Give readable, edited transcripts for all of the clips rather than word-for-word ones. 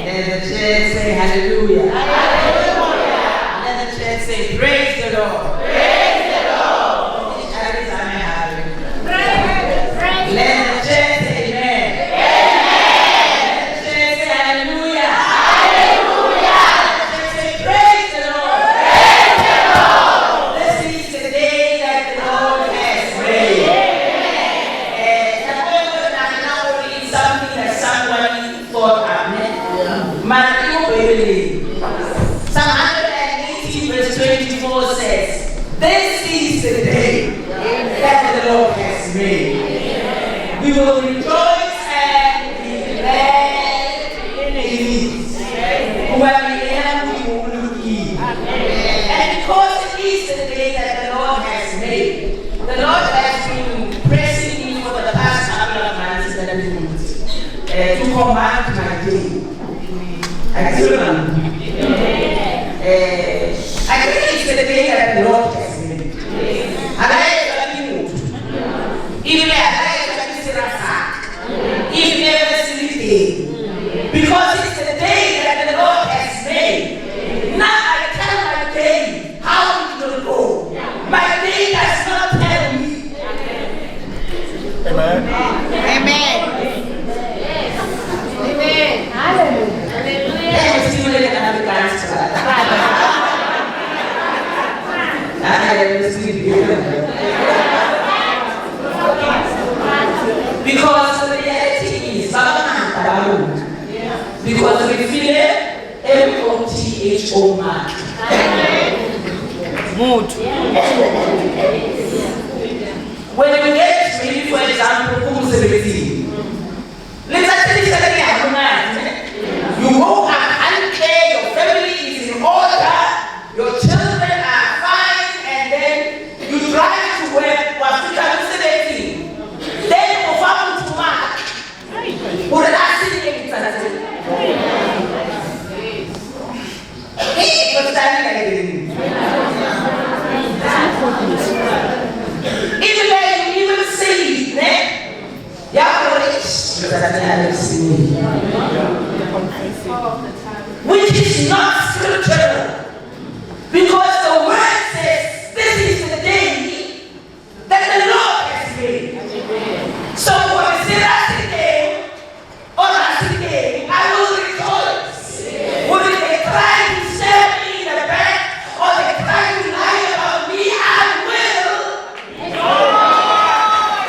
Let the church say hallelujah. Hallelujah. Let the church say praise the Lord. Praise the Lord. Let the church say amen. Amen. Let the church say hallelujah. Hallelujah. Let the church say praise the Lord. Praise the Lord. This is the day that the Lord has made. Something that somebody thought amen. Psalm 118 verse 24 says, this is the day that the Lord has made. We will rejoice and be glad in it. Where we am, we will look in. And because it is the day that the Lord has made, the Lord has been pressing me for the past couple of months that I've been to command my day. I still remember. I think it's the day that the Lord has made. And I even because it's the day that the Lord has made. Now I tell my day how it will go. My day does not tell me. Amen. Amen. Amen. Hallelujah. Because the reality is, because we feel M-O-T-H-O man. Mood. When you get maybe for example, let's actually say you woke up unclear, your family is in order, your children are fine, and then you drive to work, then you come to mark. What did I say? Hey, what's that? Even though you even see, which is not scriptural, because the word says this is the day that the Lord has made. So when I say that's the day, or that's the day, I will rejoice. When they try to stab me in the back, or they try to lie about me, I will.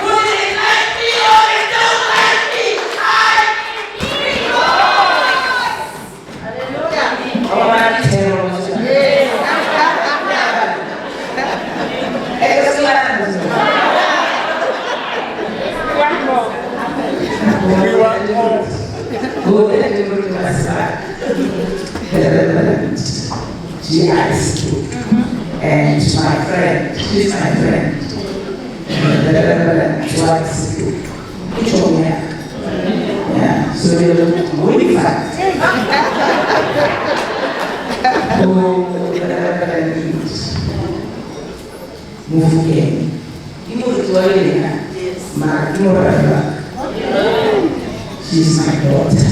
When they like me or they don't like me, I and my friend, she's my friend. Yeah, so they're really fast. Move again. You move to Alina. She's my daughter.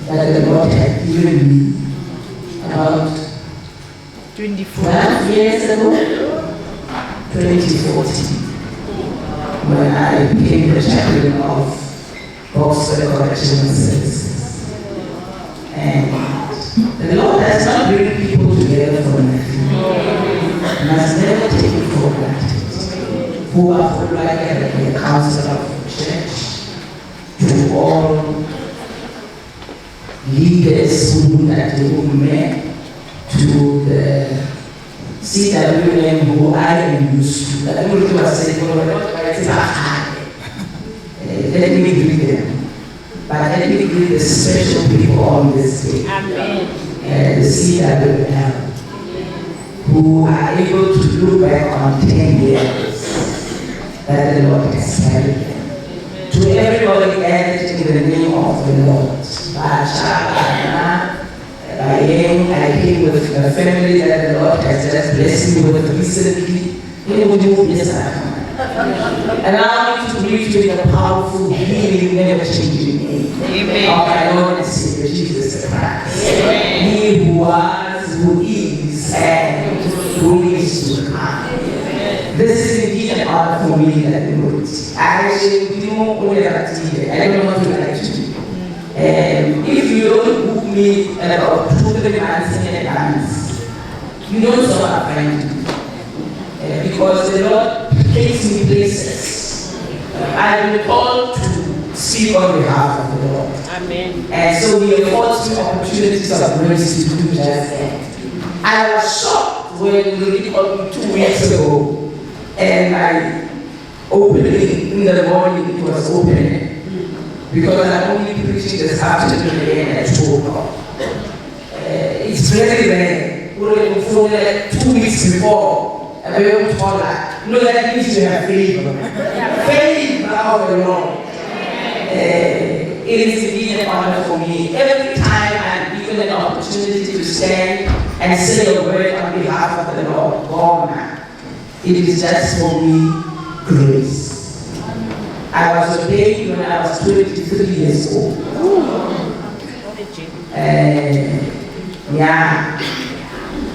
That the Lord had given me about 12 years ago, 2014, when I became the chaplain of Boxer Correctional Services. And the Lord does not bring people together for nothing. And has never taken for granted. Who are like the council of the church, to all leaders who that the women, to the CWM who I am used to. That I was saying, let me greet them. But let me greet the special people on this day. Amen. The CWM, who are able to look back on 10 years that the Lord has carried them. To everybody gathered in the name of the Lord. I came with a family that the Lord has just blessed me with recently. Allow me to greet you in the powerful, healing, never-changing name of my Lord and Savior Jesus Christ. He who was, who is, and who is to come. This is indeed an honor for me that we wrote. I actually didn't want to I don't know what to like to do. If you don't book me about 2-3 months in advance, you don't know what I'm trying to do. Because the Lord takes me places. I've been called to speak on behalf of the Lord. Amen. And so He affords me opportunities of mercy to do just that. I was shocked when He called me 2 weeks ago, and my opening in the morning, it was open because I'm only preaching this afternoon at 2 o'clock. It's very rare. For like 2 weeks before, I will call that. No, that means you have favor. Favor of the Lord. It is indeed an honor for me. Every time I'm given an opportunity to stand and say a word on behalf of the Lord, God, it is just for me grace. I was ordained when I was 23 years old. Yeah.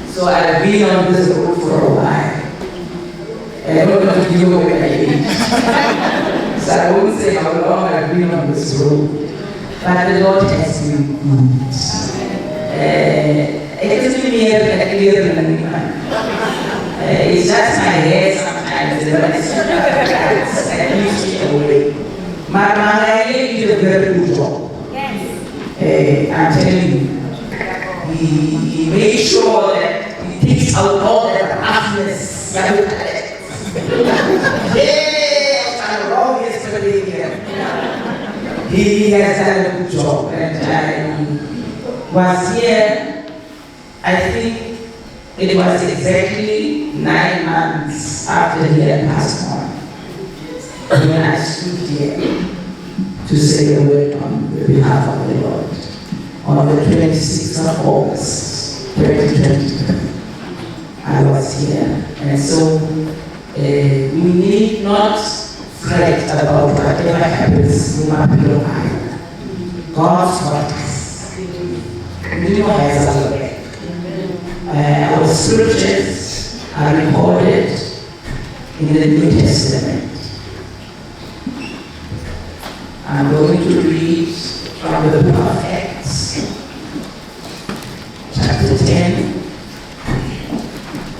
So I've been on this road for a while. And I'm not going to give away my age. So I won't say how long I've been on this road. But the Lord has been good. It doesn't mean it's just my hair sometimes, but it's that leaves me away. My mother did a very good job. I'm telling you. He made sure that he takes out all the roughness. He has done a good job, and I was here, I think it was exactly 9 months after he had passed on when I stood here to say a word on behalf of the Lord on the 26th of August 2020. I was here, and so we need not fret about whatever happens in my below island. God's got us. We know has our back. Our scriptures are recorded in the New Testament. I'm going to read from the book of Acts, chapter 10.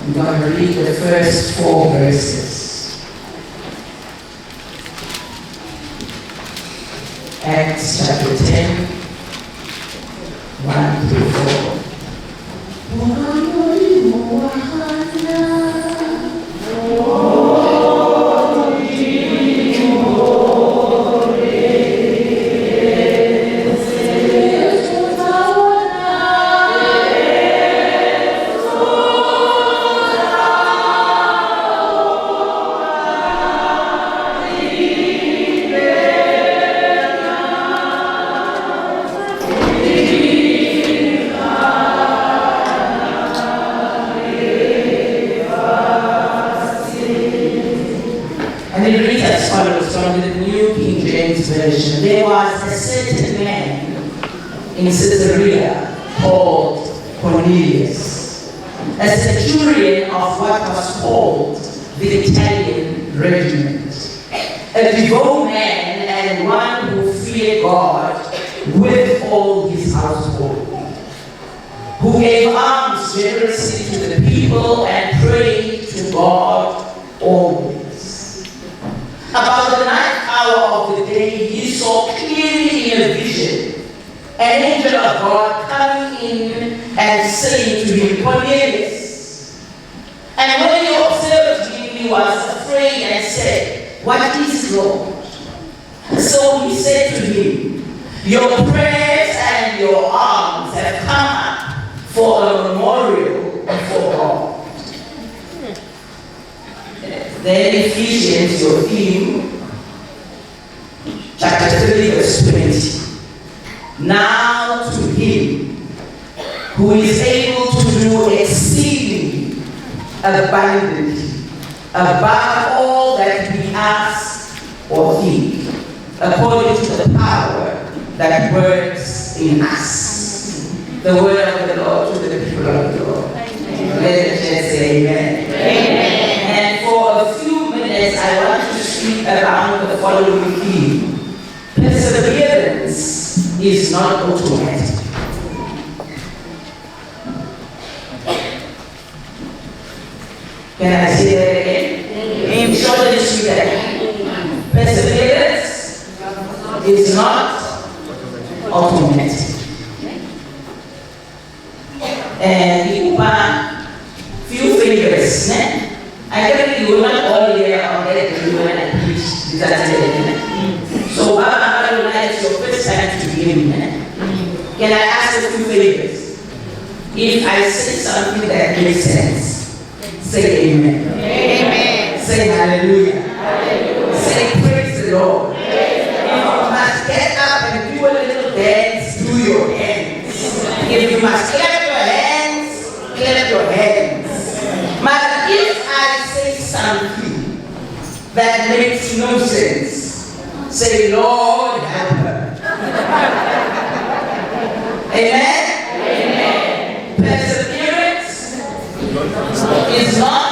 I'm going to read the first 4 verses. Acts chapter 10, 1 through 4. There was a certain man in Caesarea called Cornelius, a centurion of what was called the Italian regiment, a devout man and one who feared God with all his household, who gave alms generously to the people and prayed to God always. About the 9th hour of the day, he saw clearly in a vision an angel of God coming in and saying to him, Cornelius. And when he observed him, he was afraid and said, What is Lord? So he said to him, Your prayers and your alms have come up for a memorial before God. Then Ephesians, your theme, chapter 3, verse 20. Now to him who is able to do exceedingly abundantly above all that we ask or think according to the power that works in us. The word of the Lord to the people of the Lord. Let us just say amen. Amen. And for a few minutes, I want to speak around the following theme. Perseverance is not automatic. Can I say that again? Amen. Shortly speak again. Perseverance is not automatic. And few fingers, I think you will not all year on that you when I preach. So Baba it's your first time to begin. Can I ask a few favors? If I say something that makes sense, say amen. Amen. Say hallelujah. Hallelujah. Say praise the Lord. Praise the Lord. If you must get up and do a little dance, do your hands. If you must clap your hands, clap your hands. But if I say something that makes no sense, say, Lord, help her. Amen? Amen. Perseverance is not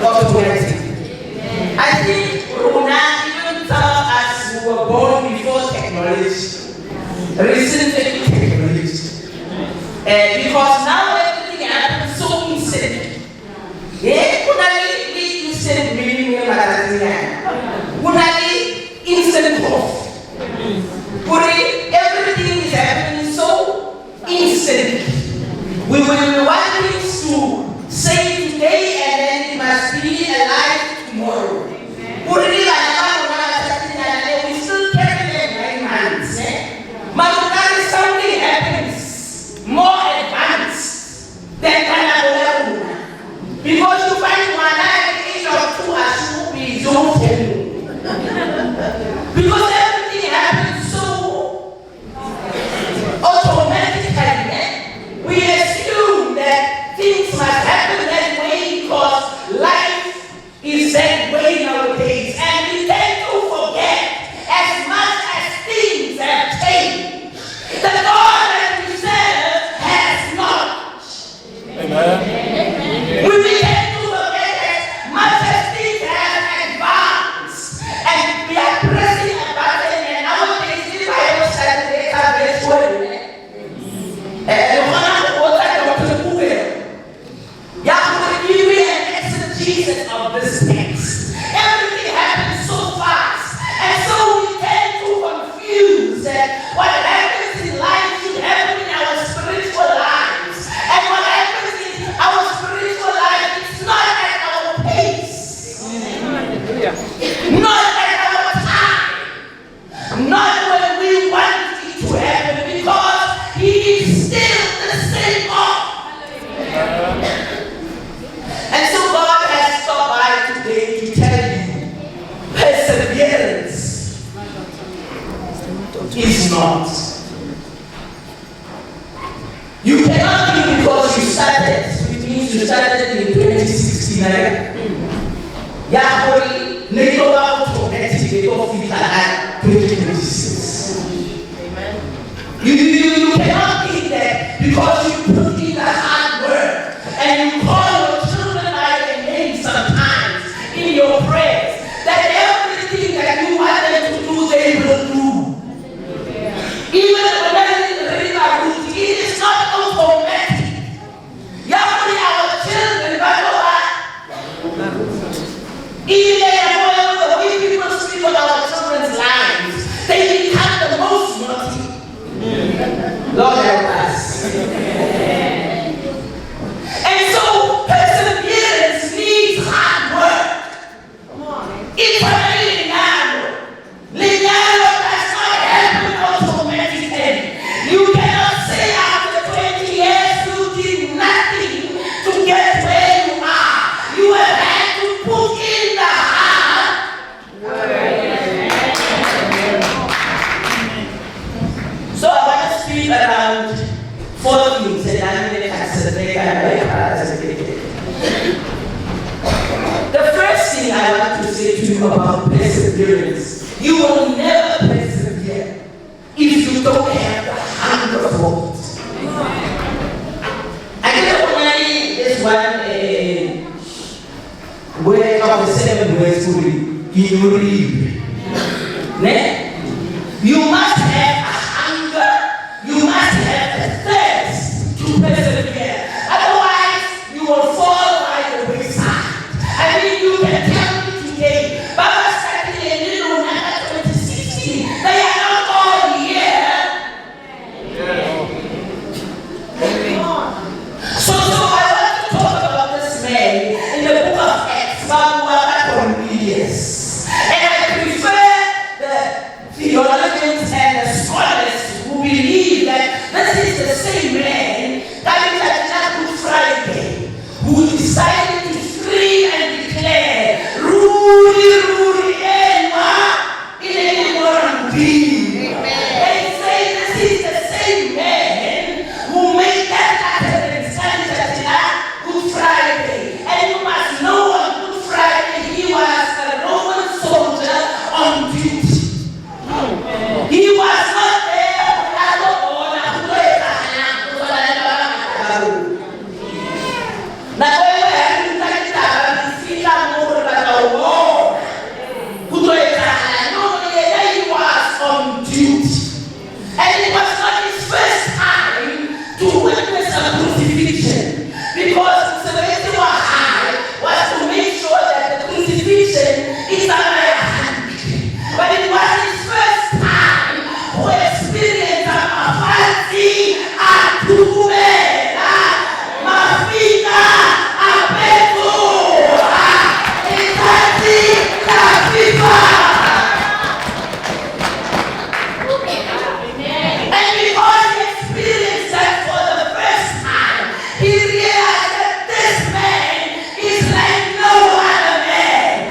automatic. I think Runa even tell us who were born before technology, recently technology. Because now everything happens so instant. Instant meaning instant growth. Everything is happening so instantly. We will want things to say today and then it must be alive tomorrow. We still carry them in hands. But something happens more advanced than Canada. Because you find one at the age of 2 as you be zoomed. Because everything happens so automatically, we assume that things must happen that way because life is that way nowadays. And we tend to forget, as much as things have changed, the God that we serve has not. Amen. We begin to forget as much as things have advanced, and we are pressing a button, and nowadays the Bible says they have this word. Jesus of this text. Everything happens so fast, and so we tend to confuse that what happens in life should happen in our spiritual lives, and what happens in our spiritual life is not at our pace, not at our time, not when we want it to happen, because He is still the same God. And so God has stopped by today to tell you, perseverance is not. You cannot be because you started, which means you started in 2016. Yahweh, NATO automatic, they don't feel like 2026. You cannot be there because you put in the hard work and you call your children by their name sometimes in your prayers, that everything that you want them to do, they will do. Even when they read our route, it is not automatic. Yahweh, our children, but even the way people speak on our children's lives, they become the most naughty. Lord help us. And so perseverance needs hard work. It's very linear. Linear does not happen automatically. You cannot say after 20 years you did nothing to get where you are. You have had to put in the hard work. So I want to speak around 4 things and I'm going to the first thing I want to say to you you about perseverance. You will never persevere if you don't have the hunger for it. I get this one word of the 7 words to read. You must have a hunger, you must have a thirst to persevere. Otherwise, you will fall by the wayside. I mean, you can tell me today, Baba started a little 2016. They are not all here. So I want to talk about this man in the book of Acts, Baba Cornelius. And I prefer the theologians and the scholars who believe that this is the same man that is at Good Friday, who decided to scream and declare, Ruri, Enwa, They say this is the same man who made that utterance at Good Friday. And you must know on Good Friday he was a Roman soldier on duty. He was not there he was on duty. And it was not his first time to witness a crucifixion, because the Seventh was to make sure that the crucifixion is alive. But it was his first time to experience a fancy, a tumela, mafika, a petu, a itati, a fifa. And because he experienced that for the first time, he realized that this man is like no other man.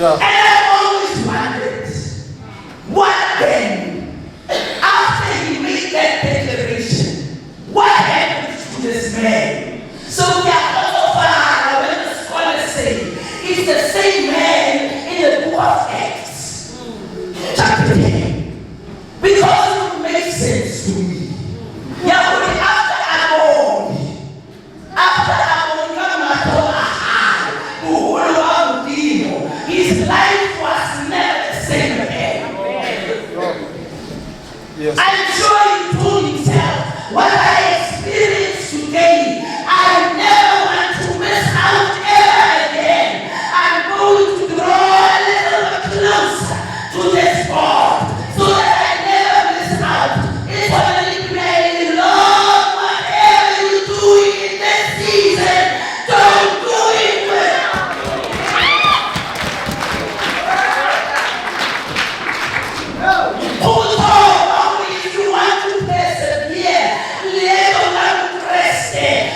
And I've always wondered, what then? After he made that declaration, what happened to this man? So we are also far when the scholars say he's the same man in the book of Acts, chapter 10. Because it makes sense to me. Yahweh, after his life was never the same again. Yes. I'm sure he told himself, what I experienced today, I never want to miss out ever again. I'm going to draw a little closer to this God so that I never miss out. It's only pray, Lord, whatever you do in this season, don't do it with.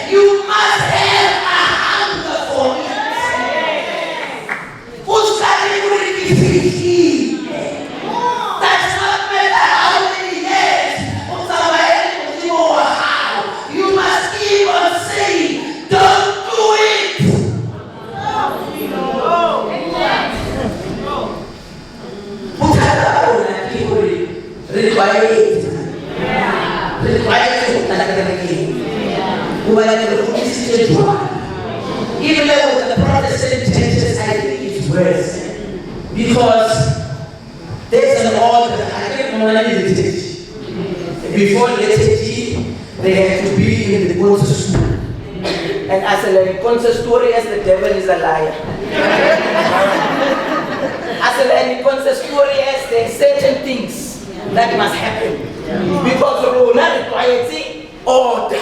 You must have a hunger for it. Who's starting with the That's not matter how many years. You must keep on saying, don't do it. Even though with the Protestant churches, I think it's worse. Because there's an order. I think liturgy. Before liturgy, they have to be in the consistorium. And as a consistorium, as the devil is a liar. As a consistorium, there are certain things that must happen. Because the rule requires order.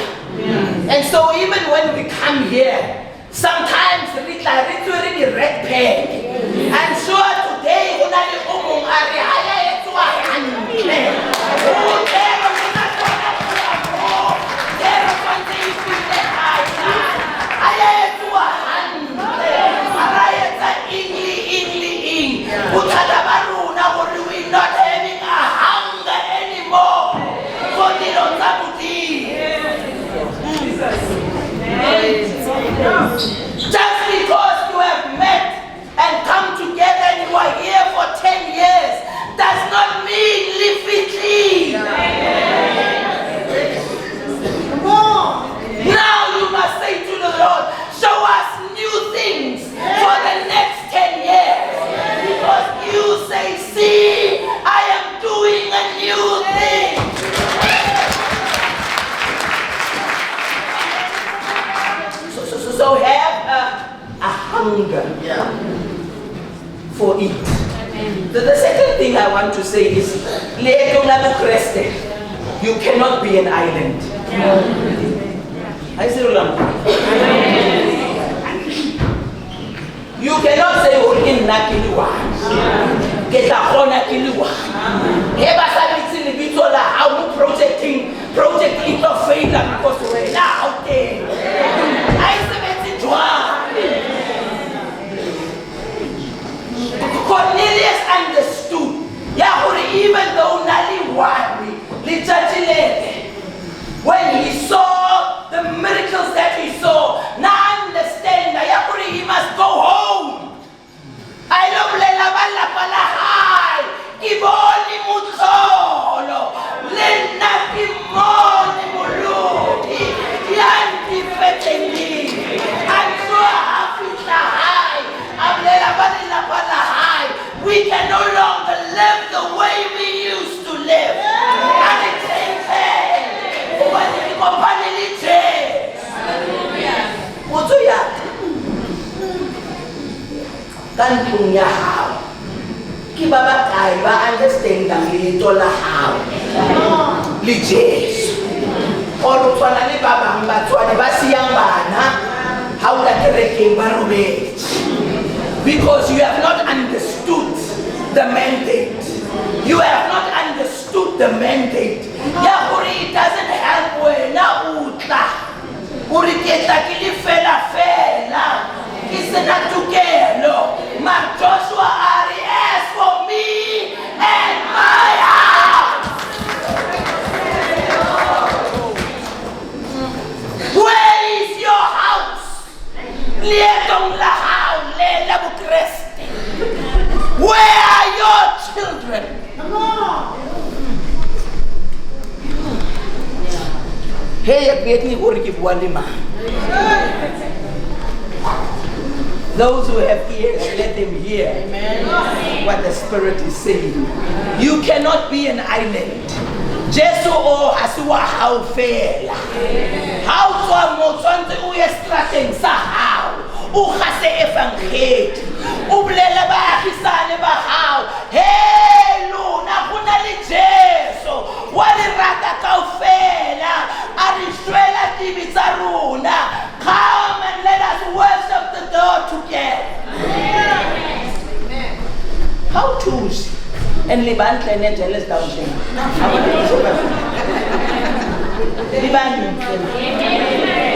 And so even when we come here, sometimes we literally red pen. I'm sure today when I we're not having a hunger anymore for the Lord. The second thing I want to say is, you cannot be an island. I say, you cannot say, how project interface because we're now out there. I Cornelius understood. Even though Nali worried, when he saw the miracles that he saw, now understand that he must go home. I don't let Iboni Mutolo, Lenaki Moni Muluki, Yanti Feteni, and so Africa High, we can no longer live the way we used to live. And it's understand that we don't how. Because you have not understood the mandate. You have not understood the mandate. It doesn't help when it's not together. My Joshua Ari, as for me and my house. Where is your house? Where are your children? Those who have ears, let them hear. Amen. What the Spirit is saying. You cannot be an island. Jesu o hasuwa how fail. How to motsonte uyestrateng sa how. Ukhase evangeli. Ublela bahisane ba how. Hey luna kunali Jesu. Walirata kaufela. Arishwela tibitsaruna. Come and let us worship the Lord together. Amen. How choose? And Liban and jealous down here.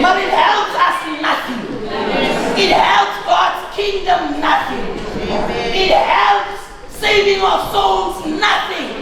But it helps us nothing. It helps God's kingdom nothing. It helps saving of souls nothing.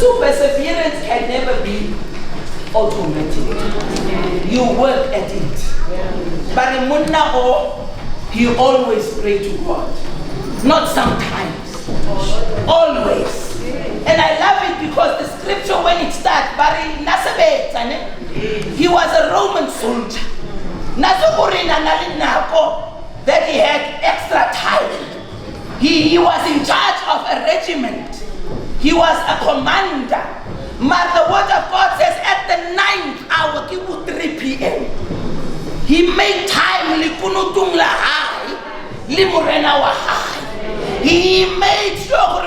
So perseverance can never be automatic. You work at it. But in Munna, he always prayed to God. Not sometimes. Always. And I love it because the scripture when it starts, he was a Roman soldier. That he had extra time. He was in charge of a regiment. He was a commander. But the word of God says at the 9th hour, 3 p.m. He made time. He made sure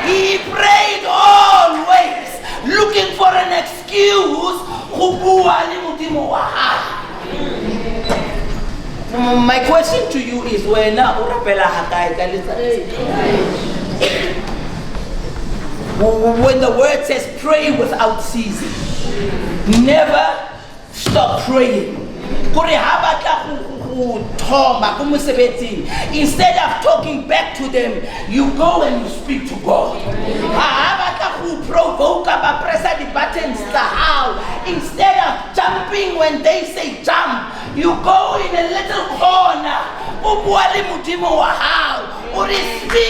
he prayed always, looking for an excuse. My question to you is when the word says pray without ceasing, never stop praying. Instead of talking back to them, you go and you speak to God. Press the buttons. Instead of jumping when they say jump, you go in a little corner. Speak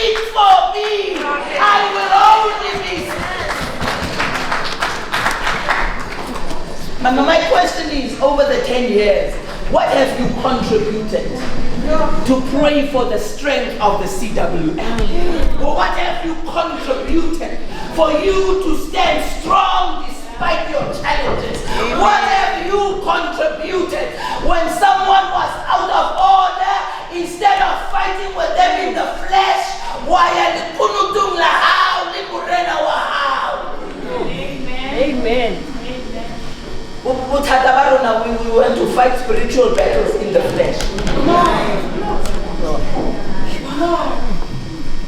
My question is, over the 10 years, what have you contributed to pray for the strength of the CWM? Or what have you contributed for you to stand strong despite your challenges? What have you contributed when someone was out of order? Instead of fighting with them in the flesh, why are the kunutung lahau ni murena wahau? Amen. We want to fight spiritual battles in the flesh.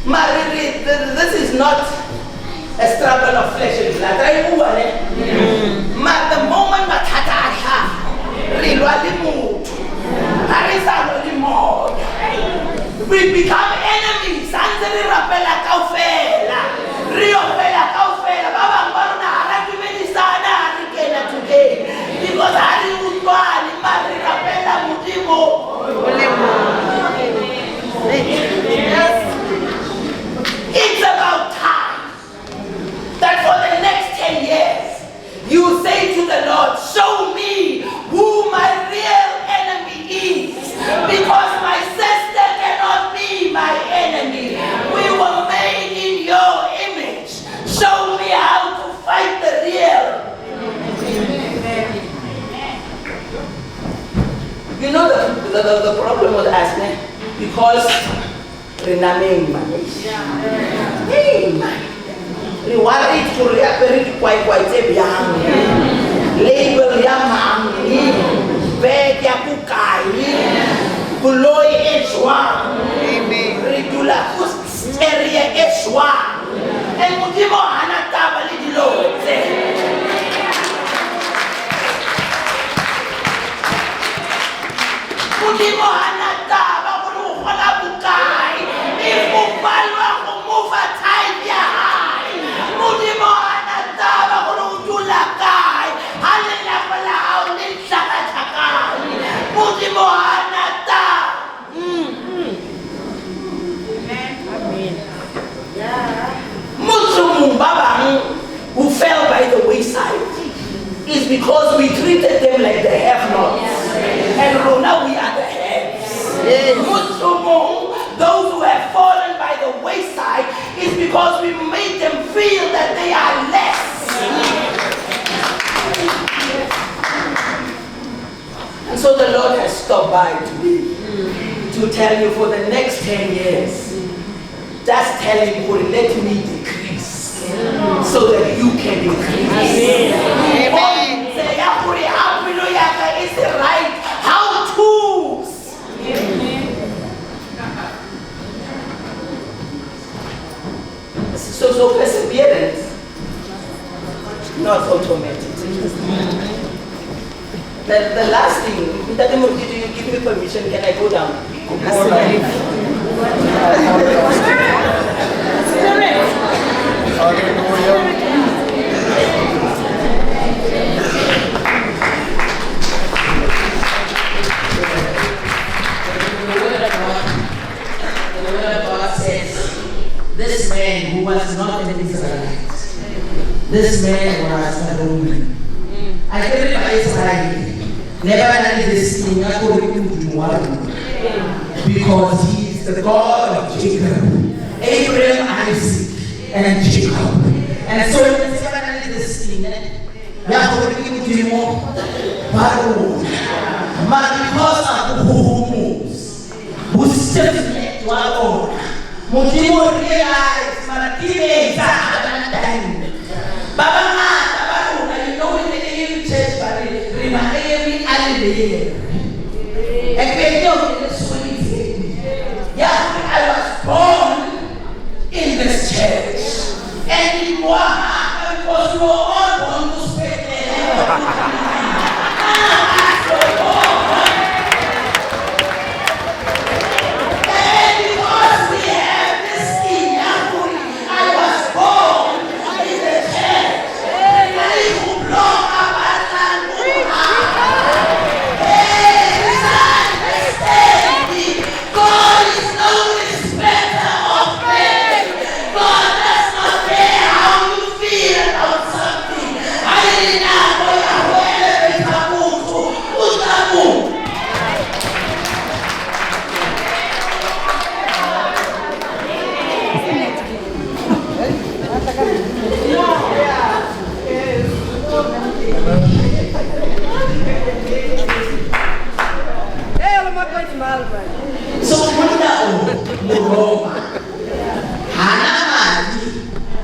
Mariri, this is not a struggle of flesh and blood. The moment we become enemies. Because it's about time that for the next 10 years you say to the Lord, show me who my real enemy is, because my sister cannot be my enemy. We were made in your image. Show me how to fight the real. You know the problem with us, because renaming man. We worry to reappear quite label yamam, beg yakukai, kuloi eshwa, redula area eshwa, and mutimo anataba lidilo. Mudimo anataba kulukola bukai, ifubalwa kumufa taibia hai. Mudimo anataba kulutula kai, halina pala haulin shakatakai. Mudimo anataba. Amen. Muslimu babang who fell by the wayside is because we treated them like the have-nots. And now we are the heads. Muslimu, those who have fallen by the wayside, is because we made them feel that they are less. And so the Lord has stopped by today to tell you for the next 10 years, just tell him, let me decrease so that you can increase. Amen. Is the right how-tos. So perseverance, not automatic. The last thing, did you give me permission? Can I go down? This man who was not an Israelite, this man was a Roman. I can remember Israel, never done this thing because he is the God of Jacob, Abraham, Isaac, and Jacob. And so he never done this thing. But because of who moves, who stiff-necked to our own, Mujimo realized Maratine is Baba Mata, you know in the AME church, but in my AME alley. And they know in the sweet. Yeah, I was born in this church. And in Moana, because you were all born to spend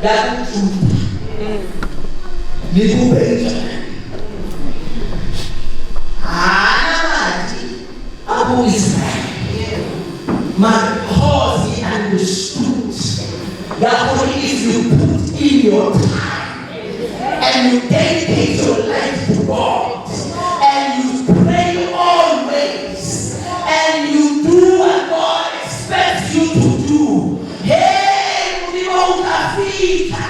lakujuda likubenjamini anamati aku-Israyeli because he understood that only if you put in your time and you dedicate your life to God and you pray always and you do what God expects you to do, hey, mulimo utafika.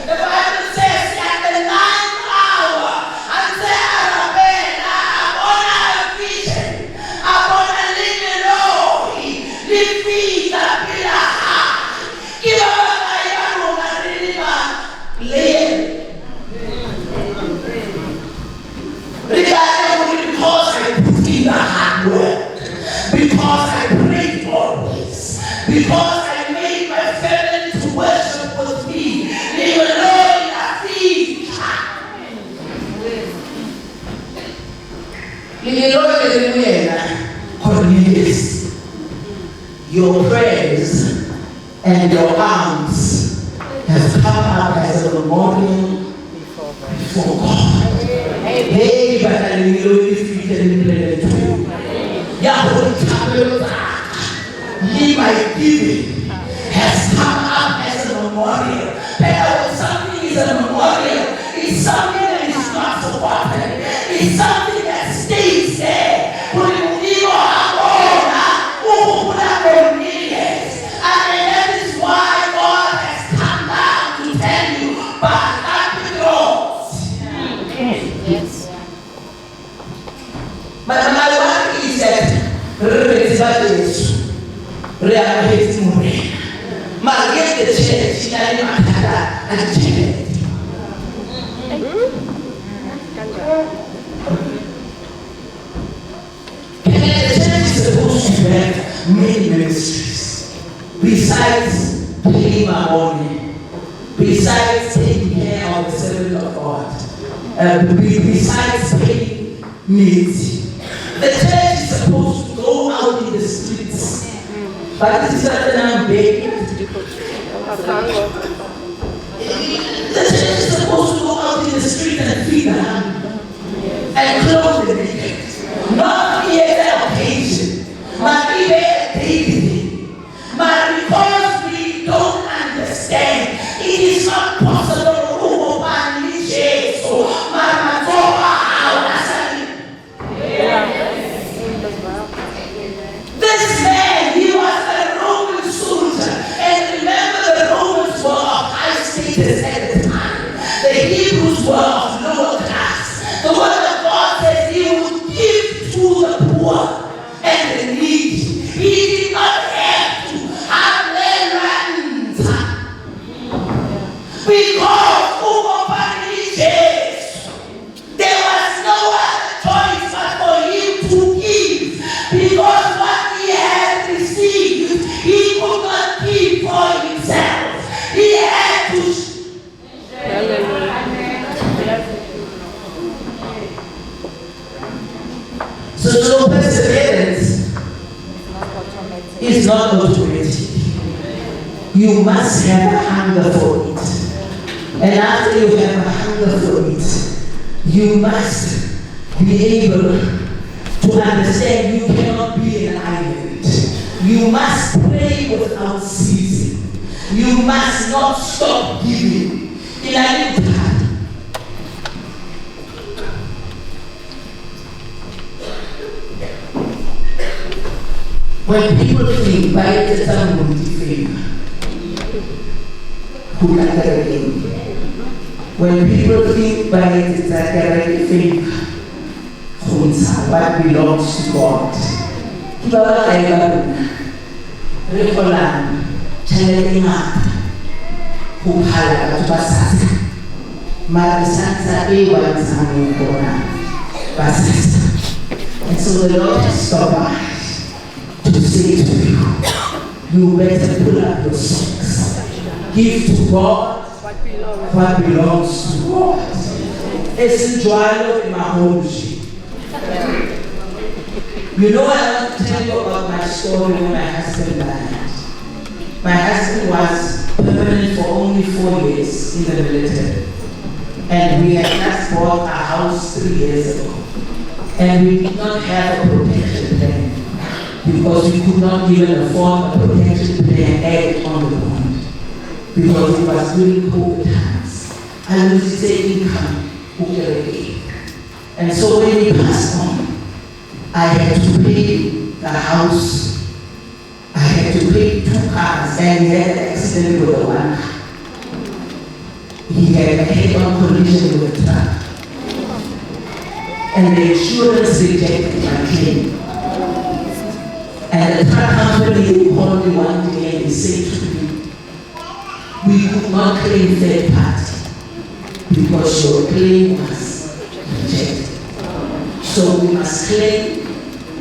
The Bible says at the 9th hour, and say Arabella, upon a vision, upon a living Lord, Lifita Pilaha, give up a young because I put in the hard work, because I prayed always, because I made my family to worship with me, even though in a feast. Your prayers and your arms have come up as a memorial before God. Hey, but I will defeat and declare to you. Yahweh, my giving has come up as a memorial. When something is a memorial, it's something that is not forgotten. It's something that stays there. And that is why God has come down to tell you, but not because. Yes. But my work is that Margaret the church, she and the church is supposed to have many ministries. Besides paying my money, besides taking care of the servant of God, besides paying needs, the church is supposed to go out in the streets. But this is not an big. The church is supposed to go out in the street and feed the hungry and clothe the naked. Not here at occasion, but even daily. But because we don't understand, it is not possible to this man, he was a Roman soldier. And remember, the Romans were of high status at the time. The Hebrews were of lower class. The word of God says he would give to the poor and the needy. He did not have to have their lands. Because there was no other choice but for him to give. Because what he had received, he could not keep for himself. He had to So perseverance is not automatic. You must have a hunger for it. And after you have a hunger for it, you must be able to understand you cannot be an island. You must pray without ceasing. You must not stop giving. In a new time. When people think by the time will defame, who can again? When people think by the time defame, what belongs to God. Kibawa tayo Rekolan, channeling up, Hupala, Basasa, Marasansa, Ewan, Samukona, Basasa. And so the Lord has stopped by to say to you, you better pull up your socks. Give to God what belongs to God. It's the joy of my home. You know, I want to tell you about my story when my husband died. My husband was permanent for only 4 years in the military. And we had just bought a house 3 years ago. And we did not have a protection plan because we could not even afford a protection plan added on the bond because it was during COVID times. I would say income, and so when we passed on, I had to pay the house, I had to pay 2 cars, and he had an accident with the one. He had a head-on collision with a truck. And the insurance rejected my claim. And the truck company called me one day and they said to me, we could not claim third party because your claim was rejected. So we must claim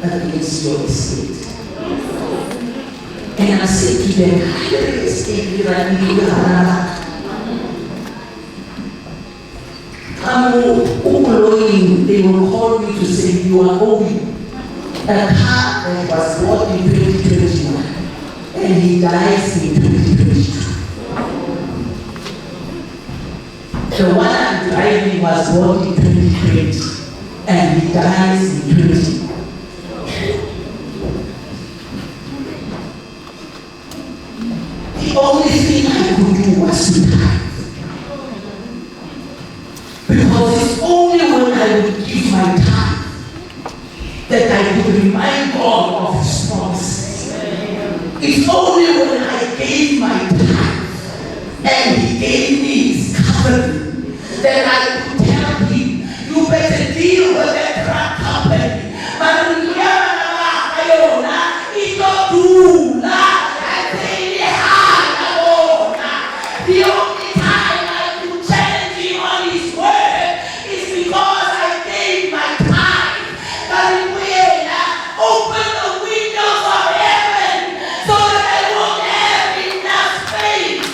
against your estate. And I said to them, they will call me to say you are owing a car that was bought in 2021 and he dies in 2022. The one I'm driving was bought in 2020 and he dies in 2020. The only thing I could do was to die. Because it's only when I would give my time that I could remind God of His promises. It's only when I gave my time and He gave me His covenant that I could tell Him, you better deal with that truck company. The only time I could challenge Him on His word is because I gave my time. But when I open the windows of heaven so that I won't have enough space.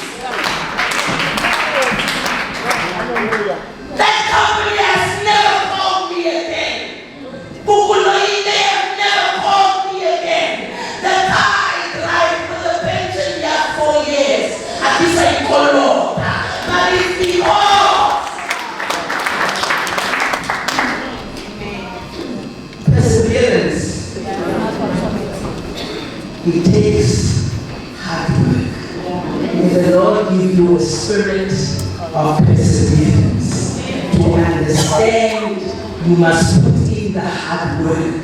That company has never called me again. They have never called me again. The car I drive for the pension just 4 years. At least I call Lord. But it's because perseverance. It takes hard work. May the Lord give you a spirit of perseverance. To understand, you must put in the hard work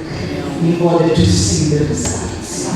in order to see the results.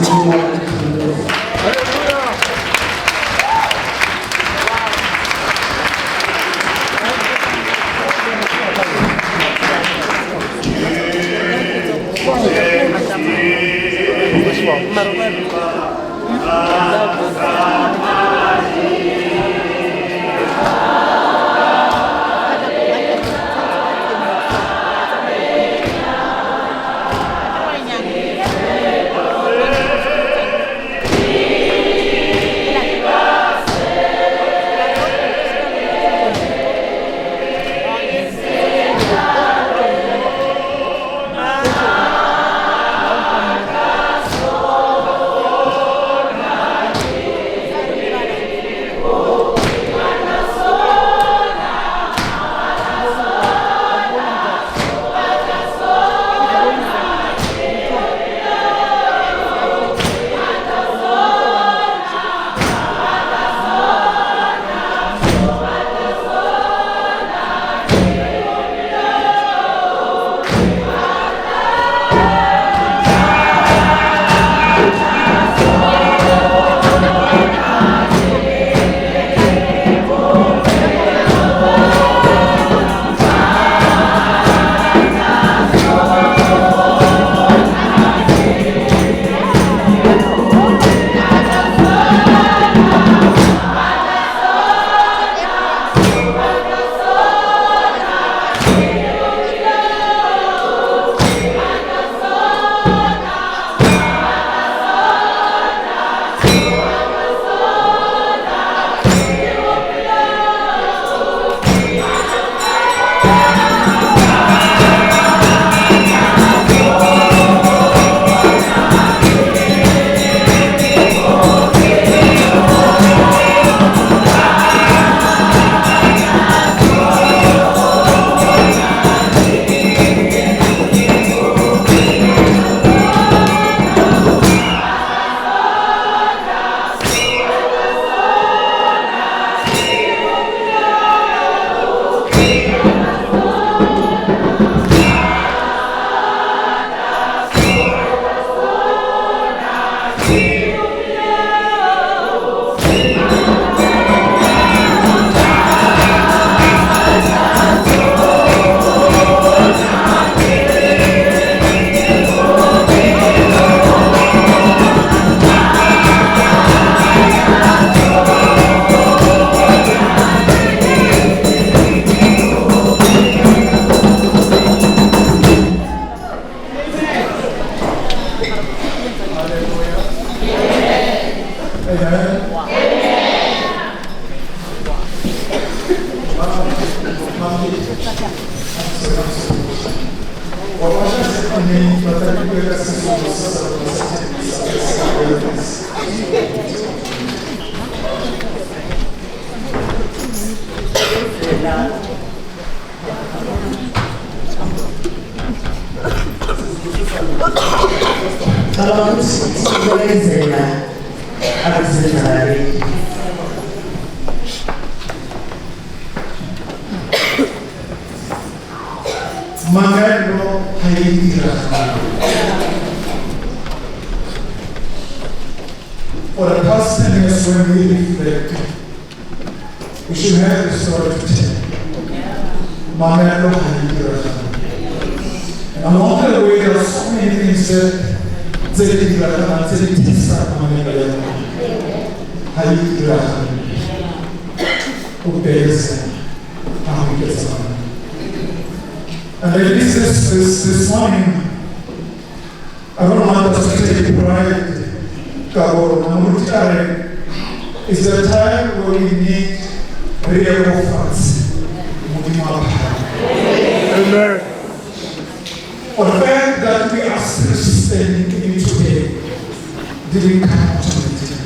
For the past 10 years, when we reflect, we should have a story to tell. And along the way, there are so many things that and this morning, I don't want us to take pride. Is the time where we need real efforts. Amen. For the fact that we are still standing in today didn't come automatically.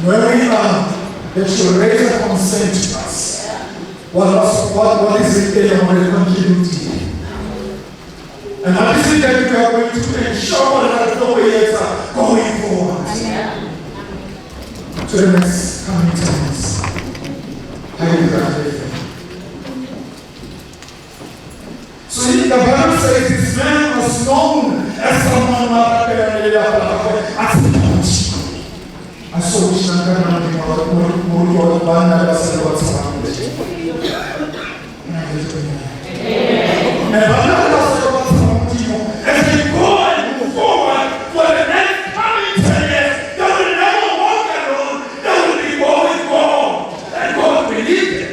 When we are, they should raise a concern to us. What is it they are contributing? And what is it that we are going to ensure that the ways are going forward to the next coming times? I will graduate. So the Bible says this man was known as someone as the punch. I saw which and as they go and move forward for the next coming 10 years, they will never walk alone, they will be going God, and God will lead them.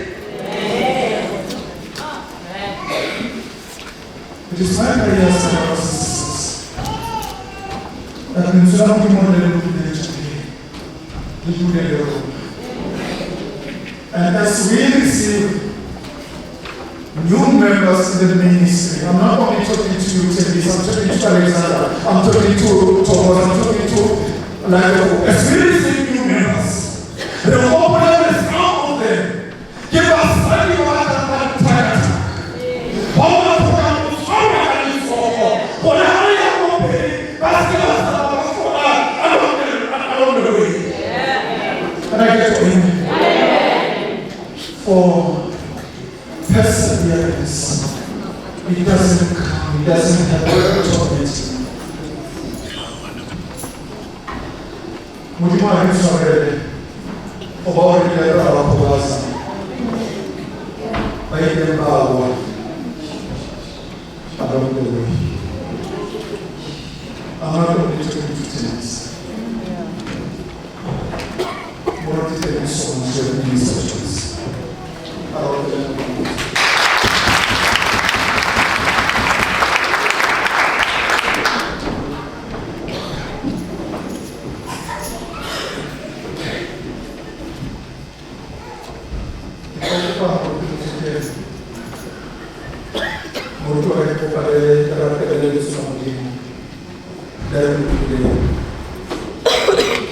It is my prayer, brothers and sisters, that when some people today, we do the Lord. And as we receive new members in the ministry, I'm not only talking to you, Teddy, I'm talking to Alexander, I'm talking to Thomas, I'm talking to as we receive new members, the open is out of them. Give us study what and time. Power to come to sorrow and for the hurry of open, but give us along the way. And I get to him for perseverance. It doesn't come, it doesn't have word of it. Would you mind if sorry about the letter of Apostle? By the power, I don't know. I'm not going to talk to things. What is the response to the ministers? I don't know.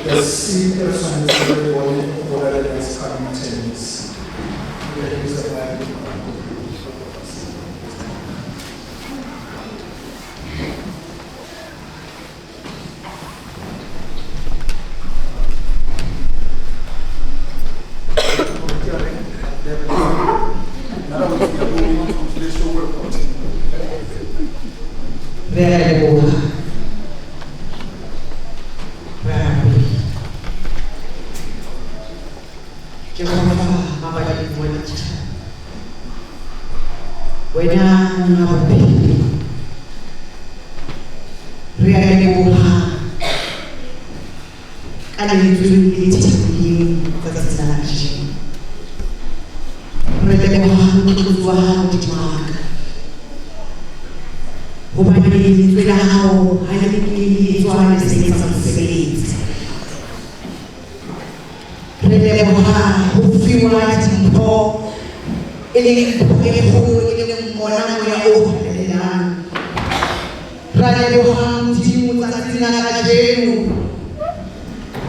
The seekers and the body for the next coming 10 years. There is a value. Very good. hobane tsela hao ha le ke tswa le sebetsa mosebetsi. Re leboha ho fiwa dimpho e leng kgolo e leng mona moya o halelang. Ra leboha Modimo tsatsing la kajeno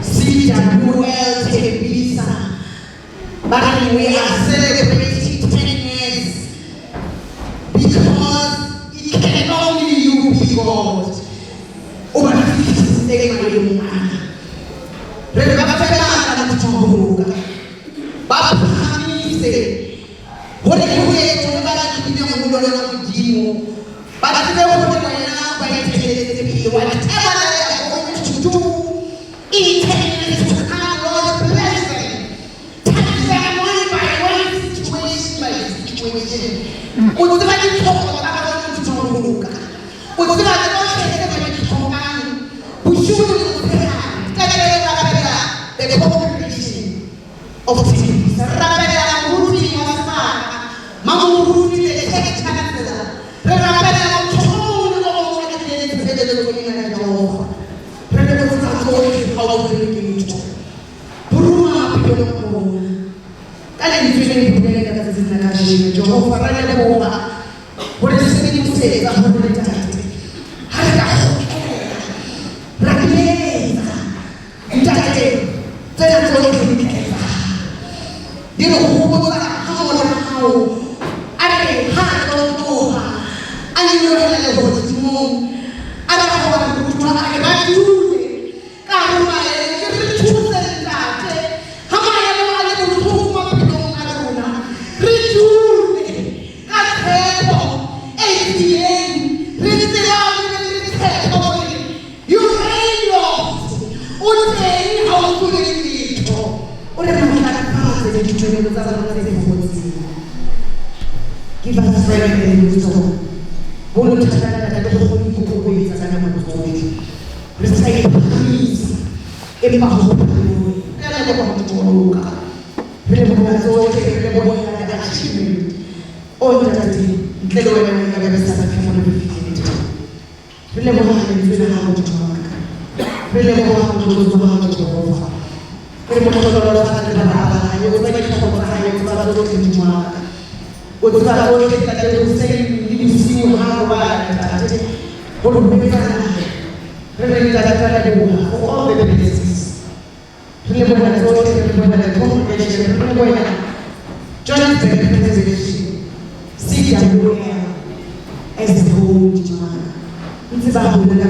CWL Tembisa but we are celebrating 10 years because it can only you be God. Whatever they are going to do, in 10 years to come, Lord bless them. Touch them one by one, situation by situation. Whatever you talk about, to talk about. Whatever you talk about, we should the competition of teams. Rabela Ruti was Mama Ruti, the tech chancellor. Rabela give us strength and wisdom. Recite peace. As the whole it's about the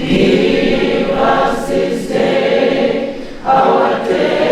Give us this day our day.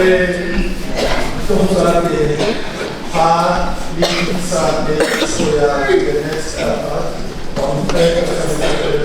itong sa atin, sa next, so the next,